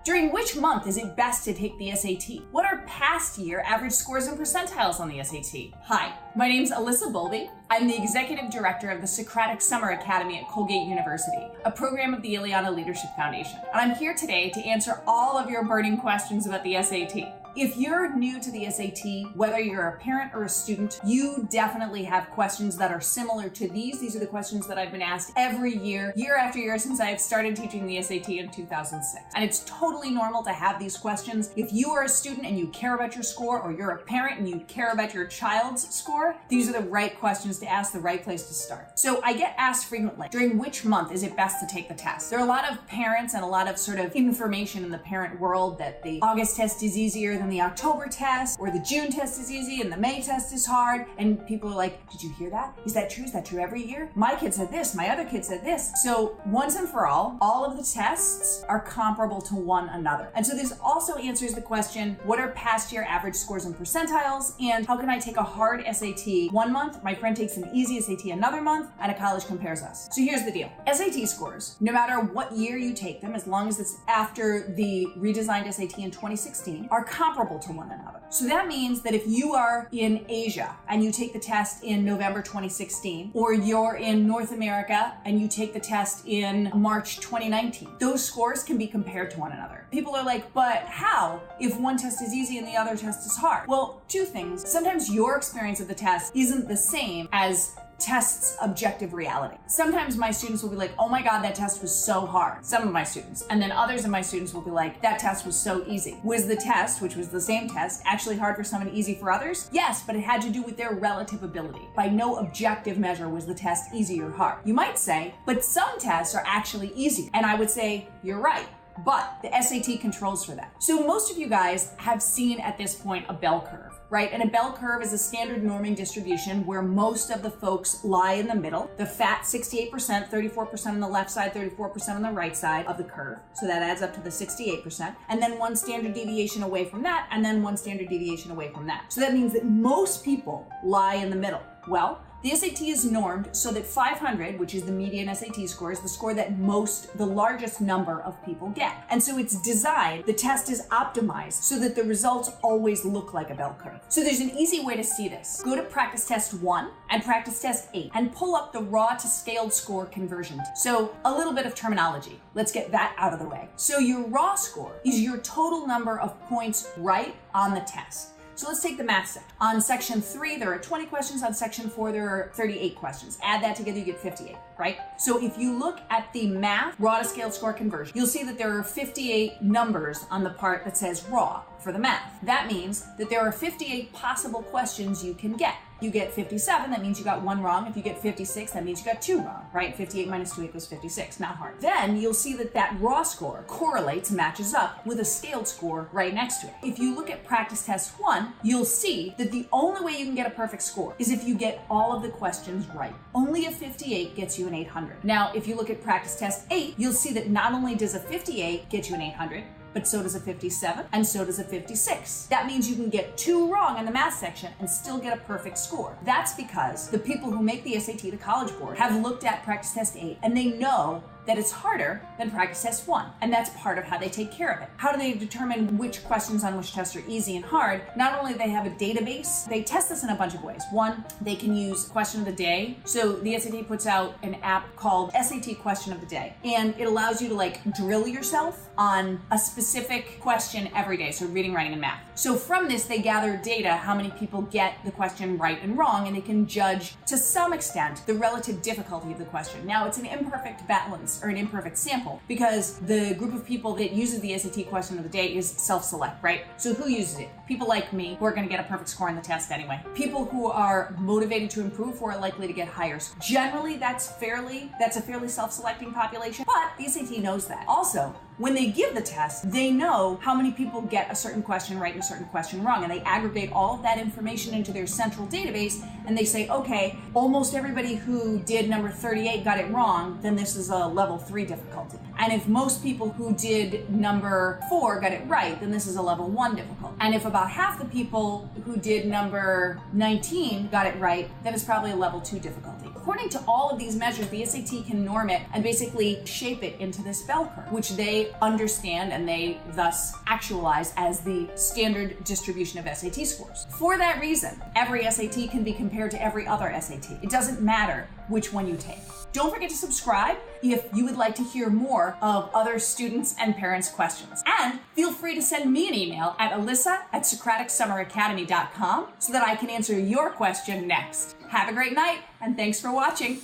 During which month is it best to take the SAT? What are past year average scores and percentiles on the SAT? Hi, my name's Alyssa Bowlby. I'm the Executive Director of the Socratic Summer Academy at Colgate University, a program of the Ileana Leadership Foundation. And I'm here today to answer all of your burning questions about the SAT. If you're new to the SAT, whether you're a parent or a student, you definitely have questions that are similar to these. These are the questions that I've been asked every year after year, since I've started teaching the SAT in 2006. And it's totally normal to have these questions. If you are a student and you care about your score, or you're a parent and you care about your child's score, these are the right questions to ask, the right place to start. So I get asked frequently, during which month is it best to take the test? There are a lot of parents and a lot of sort of information in the parent world that the August test is easier than the October test, or the June test is easy and the May test is hard. And people are like, did you hear that? Is that true? Is that true every year? My kid said this, my other kid said this. So once and for all of the tests are comparable to one another. And so this also answers the question, what are past year average scores and percentiles? And how can I take a hard SAT one month, my friend takes an easy SAT another month, and a college compares us? So here's the deal. SAT scores, no matter what year you take them, as long as it's after the redesigned SAT in 2016, are comparable to one another. So that means that if you are in Asia and you take the test in November 2016, or you're in North America and you take the test in March 2019, those scores can be compared to one another. People are like, but how if one test is easy and the other test is hard? Well, two things. Sometimes your experience of the test isn't the same as test's objective reality. Sometimes my students will be like, oh my God, that test was so hard. Some of my students. And then others of my students will be like, that test was so easy. Was the test, which was the same test, actually hard for some and easy for others? Yes, but it had to do with their relative ability. By no objective measure was the test easy or hard. You might say, but some tests are actually easy. And I would say, you're right. But the SAT controls for that. So most of you guys have seen at this point a bell curve, right? And a bell curve is a standard norming distribution where most of the folks lie in the middle. The fat 68%, 34% on the left side, 34% on the right side of the curve. So that adds up to the 68%. And then one standard deviation away from that, and then one standard deviation away from that. So that means that most people lie in the middle. Well, the SAT is normed so that 500, which is the median SAT score, is the score that the largest number of people get. And so it's designed, the test is optimized so that the results always look like a bell curve. So there's an easy way to see this. Go to practice test 1 and practice test 8 and pull up the raw to scaled score conversion. So a little bit of terminology. Let's get that out of the way. So your raw score is your total number of points right on the test. So let's take the math section. On section 3, there are 20 questions. On section 4, there are 38 questions. Add that together, you get 58, right? So if you look at the math, raw to scaled score conversion, you'll see that there are 58 numbers on the part that says raw for the math. That means that there are 58 possible questions you can get. You get 57, that means you got one wrong. If you get 56, that means you got two wrong, right? 58 minus 2 equals 56, not hard. Then you'll see that that raw score correlates, matches up with a scaled score right next to it. If you look at practice test 1, you'll see that the only way you can get a perfect score is if you get all of the questions right. Only a 58 gets you an 800. Now, if you look at practice test 8, you'll see that not only does a 58 get you an 800, but so does a 57, and so does a 56. That means you can get 2 wrong in the math section and still get a perfect score. That's because the people who make the SAT, the College Board, have looked at practice test 8, and they know that it's harder than practice test 1. And that's part of how they take care of it. How do they determine which questions on which tests are easy and hard? Not only do they have a database, they test this in a bunch of ways. One, they can use question of the day. So the SAT puts out an app called SAT Question of the Day. And it allows you to drill yourself on a specific question every day. So reading, writing, and math. So from this, they gather data, how many people get the question right and wrong, and they can judge to some extent the relative difficulty of the question. Now, it's an imperfect balance, or an imperfect sample, because the group of people that uses the SAT Question of the Day is self-select, right? So who uses it? People like me who are going to get a perfect score on the test anyway. People who are motivated to improve, who are likely to get higher scores. Generally, that's a fairly self-selecting population, but the SAT knows that. Also, when they give the test, they know how many people get a certain question right and a certain question wrong, and they aggregate all of that information into their central database, and they say, okay, almost everybody who did number 38 got it wrong, then this is a level 3 difficulty. And if most people who did number 4 got it right, then this is a level 1 difficulty. And if about half the people who did number 19 got it right, then it's probably a level 2 difficulty. According to all of these measures, the SAT can norm it and basically shape it into this bell curve, which they they understand and they thus actualize as the standard distribution of SAT scores. For that reason, every SAT can be compared to every other SAT. It doesn't matter which one you take. Don't forget to subscribe if you would like to hear more of other students' and parents' questions. And feel free to send me an email at alyssa@socraticsummeracademy.com so that I can answer your question next. Have a great night, and thanks for watching.